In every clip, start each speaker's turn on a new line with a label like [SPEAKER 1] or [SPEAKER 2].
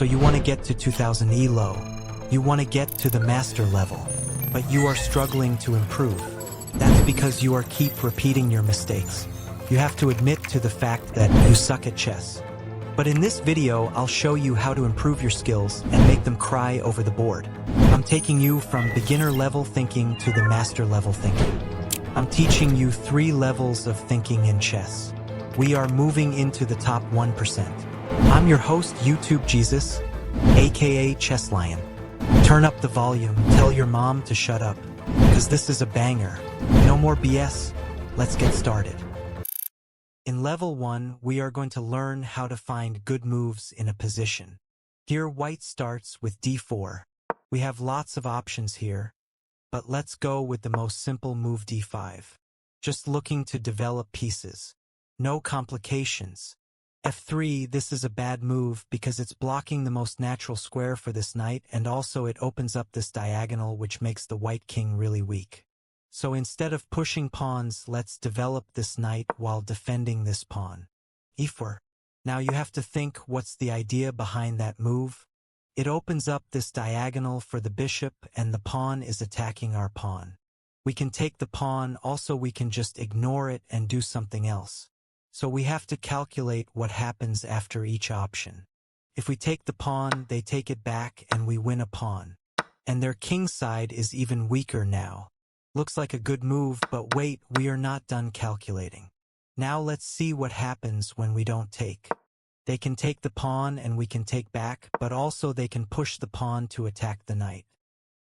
[SPEAKER 1] So you want to get to 2000 elo. You want to get to the master level. But you are struggling to improve. That's because you are keep repeating your mistakes. You have to admit to the fact that you suck at chess. But in this video, I'll show you how to improve your skills and make them cry over the board. I'm taking you from beginner level thinking to the master level thinking. I'm teaching you 3 levels of thinking in chess. We are moving into the top 1%. I'm your host, YouTube Jesus, aka Chess Lion. Turn up the volume, tell your mom to shut up, because this is a banger. No more BS, let's get started. In level 1, we are going to learn how to find good moves in a position. Here white starts with d4. We have lots of options here, but let's go with the most simple move d5. Just looking to develop pieces. No complications. f3, this is a bad move because it's blocking the most natural square for this knight, and also it opens up this diagonal which makes the white king really weak. So instead of pushing pawns, let's develop this knight while defending this pawn. e4. Now you have to think, what's the idea behind that move? It opens up this diagonal for the bishop and the pawn is attacking our pawn. We can take the pawn, also we can just ignore it and do something else. So we have to calculate what happens after each option. If we take the pawn, they take it back and we win a pawn. And their king side is even weaker now. Looks like a good move, but wait, we are not done calculating. Now let's see what happens when we don't take. They can take the pawn and we can take back, but also they can push the pawn to attack the knight.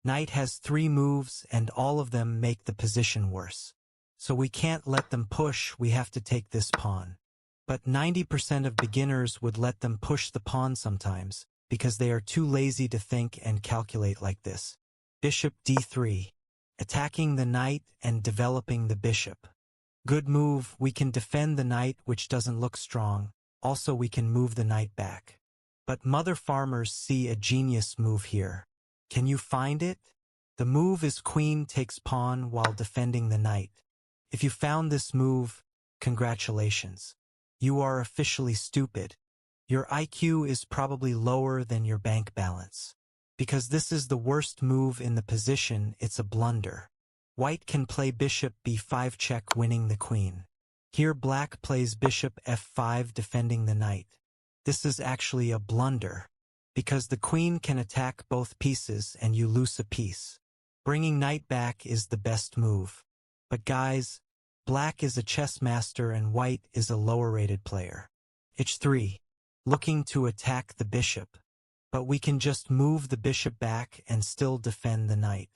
[SPEAKER 1] Knight has 3 moves and all of them make the position worse. So we can't let them push, we have to take this pawn. But 90% of beginners would let them push the pawn sometimes, because they are too lazy to think and calculate like this. Bishop d3. Attacking the knight and developing the bishop. Good move, we can defend the knight which doesn't look strong, also we can move the knight back. But mother farmers see a genius move here. Can you find it? The move is queen takes pawn while defending the knight. If you found this move, congratulations. You are officially stupid. Your IQ is probably lower than your bank balance. Because this is the worst move in the position, it's a blunder. White can play bishop b5 check winning the queen. Here black plays bishop f5 defending the knight. This is actually a blunder, because the queen can attack both pieces and you lose a piece. Bringing knight back is the best move. But guys, black is a chess master and white is a lower rated player. h3, looking to attack the bishop. But we can just move the bishop back and still defend the knight.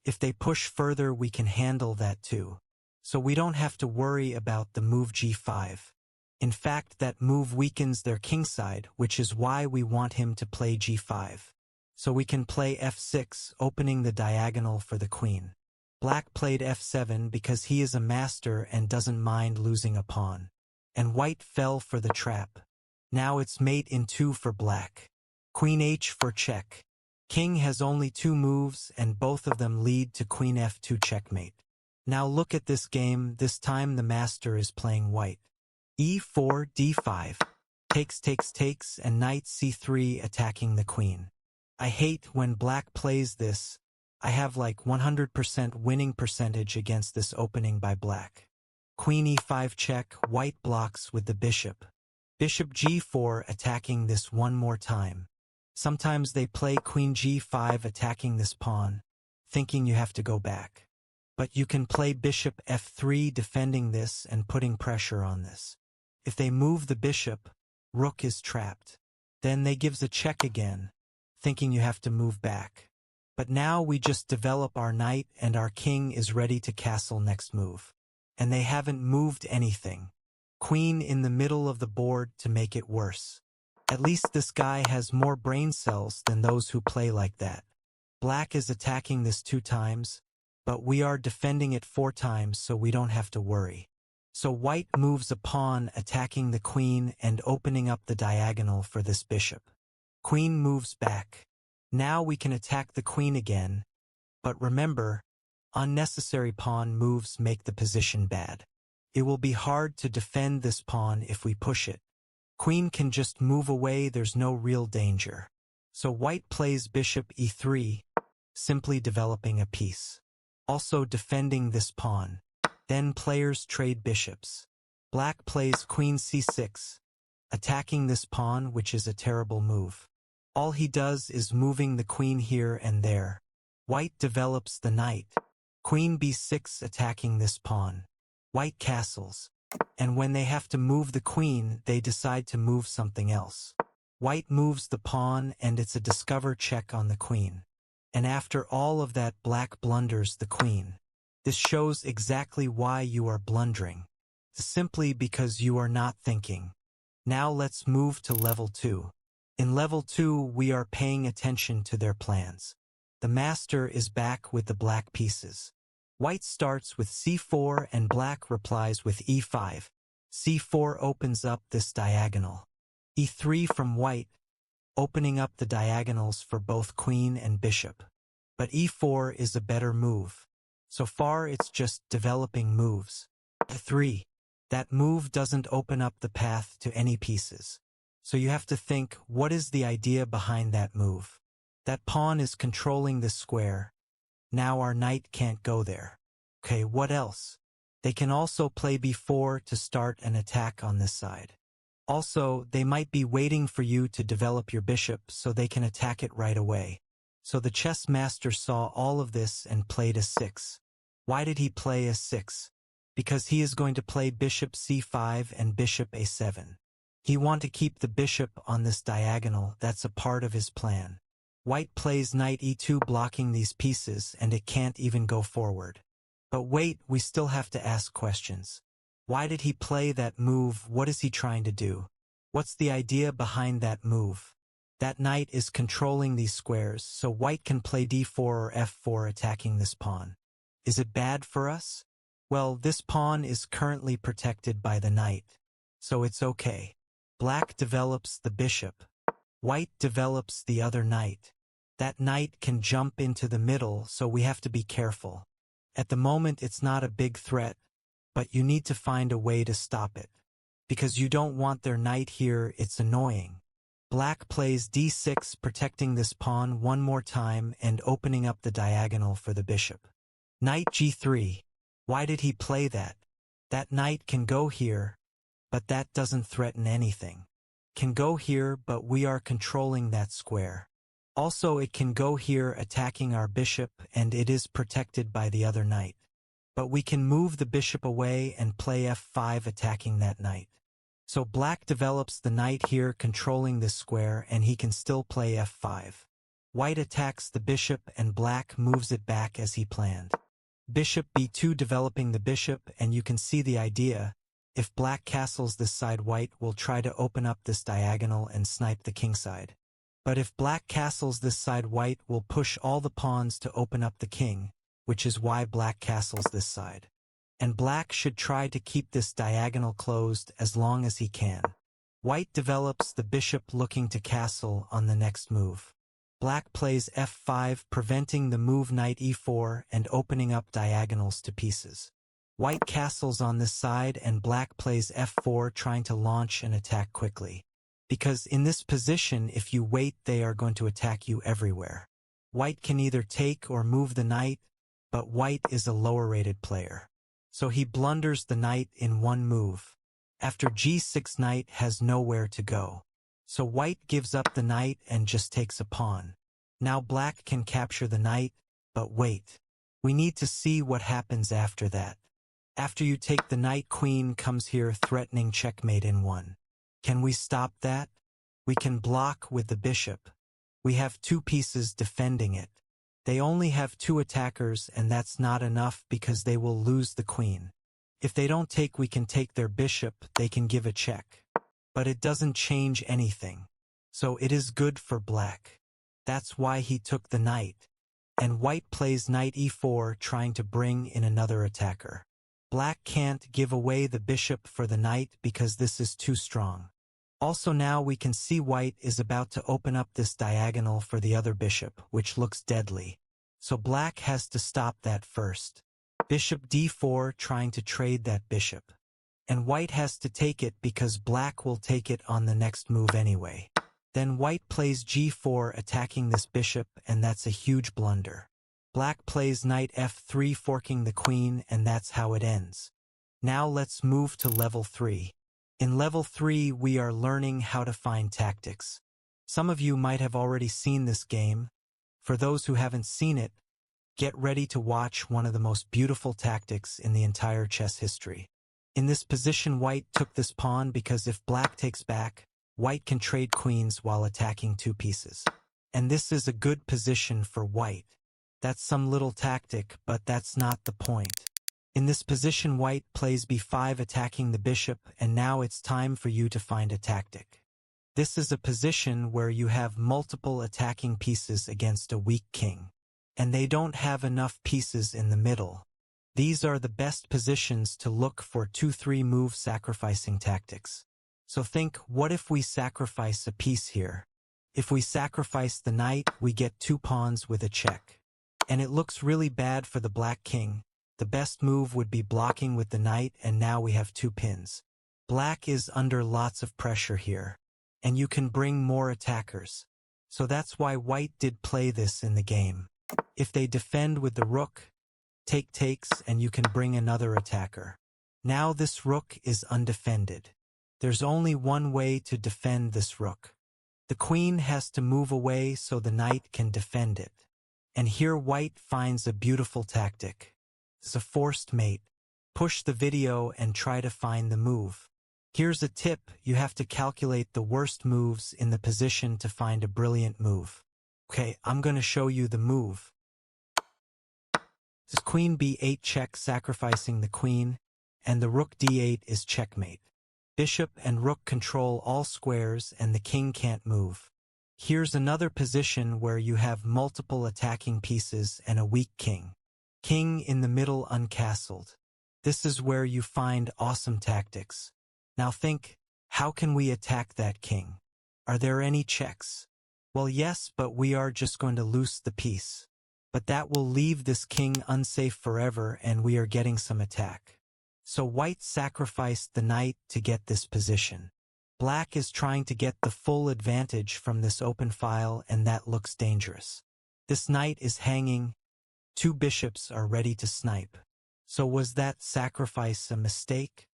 [SPEAKER 1] If they push further, we can handle that too. So we don't have to worry about the move g5. In fact, that move weakens their kingside, which is why we want him to play g5. So we can play f6, opening the diagonal for the queen. Black played f7 because he is a master and doesn't mind losing a pawn. And white fell for the trap. Now it's mate in 2 for black. Queen h for check. King has only 2 moves and both of them lead to queen f2 checkmate. Now look at this game, this time the master is playing white. e4, d5. Takes and knight c3 attacking the queen. I hate when black plays this. I have like 100% winning percentage against this opening by black. Queen e5 check, white blocks with the bishop. Bishop g4 attacking this one more time. Sometimes they play queen g5 attacking this pawn, thinking you have to go back. But you can play bishop f3 defending this and putting pressure on this. If they move the bishop, rook is trapped. Then they gives a check again, thinking you have to move back. But now we just develop our knight and our king is ready to castle next move. And they haven't moved anything. Queen in the middle of the board to make it worse. At least this guy has more brain cells than those who play like that. Black is attacking this 2 times, but we are defending it 4 times so we don't have to worry. So white moves a pawn attacking the queen and opening up the diagonal for this bishop. Queen moves back. Now we can attack the queen again, but remember, unnecessary pawn moves make the position bad. It will be hard to defend this pawn if we push it. Queen can just move away, there's no real danger. So white plays bishop e3, simply developing a piece. Also defending this pawn. Then players trade bishops. Black plays queen c6, attacking this pawn, which is a terrible move. All he does is moving the queen here and there. White develops the knight. Queen b6 attacking this pawn. White castles. And when they have to move the queen, they decide to move something else. White moves the pawn, and it's a discover check on the queen. And after all of that, black blunders the queen. This shows exactly why you are blundering. Simply because you are not thinking. Now let's move to level 2. In level 2, we are paying attention to their plans. The master is back with the black pieces. White starts with c4 and black replies with e5. c4 opens up this diagonal. e3 from white, opening up the diagonals for both queen and bishop. But e4 is a better move. So far it's just developing moves. e3. That move doesn't open up the path to any pieces. So you have to think, what is the idea behind that move? That pawn is controlling this square. Now our knight can't go there. Okay, what else? They can also play b4 to start an attack on this side. Also, they might be waiting for you to develop your bishop so they can attack it right away. So the chess master saw all of this and played a6. Why did he play a6? Because he is going to play bishop c5 and bishop a7. He wants to keep the bishop on this diagonal. That's a part of his plan. White plays knight e2 blocking these pieces, and it can't even go forward. But wait, we still have to ask questions. Why did he play that move? What is he trying to do? What's the idea behind that move? That knight is controlling these squares, so white can play d4 or f4 attacking this pawn. Is it bad for us? Well, this pawn is currently protected by the knight, so it's okay. Black develops the bishop. White develops the other knight. That knight can jump into the middle, so we have to be careful. At the moment, it's not a big threat, but you need to find a way to stop it. Because you don't want their knight here, it's annoying. Black plays d6, protecting this pawn one more time and opening up the diagonal for the bishop. Knight g3. Why did he play that? That knight can go here, but that doesn't threaten anything. Can go here, but we are controlling that square. Also, it can go here attacking our bishop, and it is protected by the other knight. But we can move the bishop away and play f5 attacking that knight. So black develops the knight here controlling this square, and he can still play f5. White attacks the bishop and black moves it back as he planned. Bishop b2 developing the bishop, and you can see the idea. If black castles this side, white will try to open up this diagonal and snipe the king side. But if black castles this side, white will push all the pawns to open up the king, which is why black castles this side. And black should try to keep this diagonal closed as long as he can. White develops the bishop looking to castle on the next move. Black plays f5, preventing the move knight e4 and opening up diagonals to pieces. White castles on this side, and black plays f4, trying to launch an attack quickly. Because in this position, if you wait, they are going to attack you everywhere. White can either take or move the knight, but white is a lower-rated player. So he blunders the knight in one move. After g6, knight has nowhere to go. So white gives up the knight and just takes a pawn. Now black can capture the knight, but wait. We need to see what happens after that. After you take the knight, queen comes here threatening checkmate in one. Can we stop that? We can block with the bishop. We have two pieces defending it. They only have two attackers, and that's not enough because they will lose the queen. If they don't take, we can take their bishop, they can give a check. But it doesn't change anything. So it is good for black. That's why he took the knight. And white plays knight e4, trying to bring in another attacker. Black can't give away the bishop for the knight because this is too strong. Also, now we can see white is about to open up this diagonal for the other bishop, which looks deadly. So black has to stop that first. Bishop d4, trying to trade that bishop. And white has to take it because black will take it on the next move anyway. Then white plays g4 attacking this bishop, and that's a huge blunder. Black plays knight f3 forking the queen, and that's how it ends. Now let's move to level 3. In level 3 we are learning how to find tactics. Some of you might have already seen this game. For those who haven't seen it, get ready to watch one of the most beautiful tactics in the entire chess history. In this position, white took this pawn because if black takes back, white can trade queens while attacking 2 pieces. And this is a good position for white. That's some little tactic, but that's not the point. In this position, white plays b5 attacking the bishop, and now it's time for you to find a tactic. This is a position where you have multiple attacking pieces against a weak king, and they don't have enough pieces in the middle. These are the best positions to look for 2-3 move sacrificing tactics. So think, what if we sacrifice a piece here? If we sacrifice the knight, we get 2 pawns with a check. And it looks really bad for the black king. The best move would be blocking with the knight, and now we have 2 pins. Black is under lots of pressure here, and you can bring more attackers. So that's why white did play this in the game. If they defend with the rook, take takes, and you can bring another attacker. Now this rook is undefended. There's only one way to defend this rook. The queen has to move away so the knight can defend it. And here white finds a beautiful tactic. It's a forced mate. Push the video and try to find the move. Here's a tip: you have to calculate the worst moves in the position to find a brilliant move. Okay, I'm going to show you the move. This is queen b8 check, sacrificing the queen, and the rook d8 is checkmate. Bishop and rook control all squares and the king can't move. Here's another position where you have multiple attacking pieces and a weak king. King in the middle uncastled. This is where you find awesome tactics. Now think, how can we attack that king? Are there any checks? Well, yes, but we are just going to loose the piece. But that will leave this king unsafe forever, and we are getting some attack. So white sacrificed the knight to get this position. Black is trying to get the full advantage from this open file, and that looks dangerous. This knight is hanging. 2 bishops are ready to snipe. So was that sacrifice a mistake?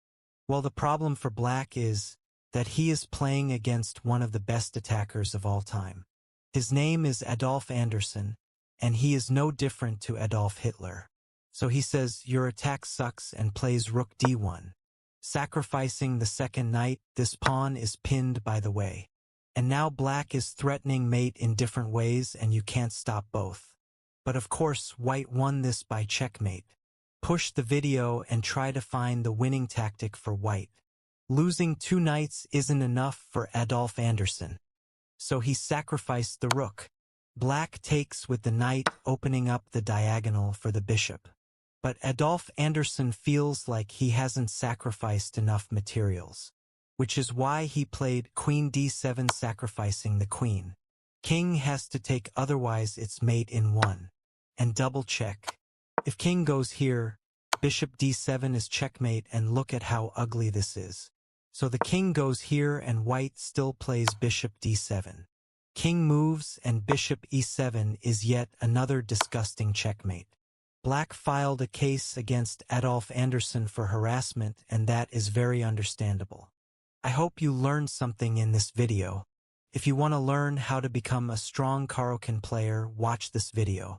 [SPEAKER 1] Well, the problem for black is that he is playing against one of the best attackers of all time. His name is Adolf Anderssen, and he is no different to Adolf Hitler. So he says, your attack sucks, and plays rook d1. Sacrificing the second knight, this pawn is pinned by the way. And now black is threatening mate in different ways, and you can't stop both. But of course, white won this by checkmate. Push the video and try to find the winning tactic for white. Losing 2 knights isn't enough for Adolf Anderssen. So he sacrificed the rook. Black takes with the knight, opening up the diagonal for the bishop. But Adolf Anderssen feels like he hasn't sacrificed enough materials, which is why he played queen d7, sacrificing the queen. King has to take, otherwise it's mate in 1. And double check. If king goes here, bishop d7 is checkmate, and look at how ugly this is. So the king goes here and white still plays bishop d7. King moves and bishop e7 is yet another disgusting checkmate. Black filed a case against Adolf Anderssen for harassment, and that is very understandable. I hope you learned something in this video. If you want to learn how to become a strong Caro-Kann player, watch this video.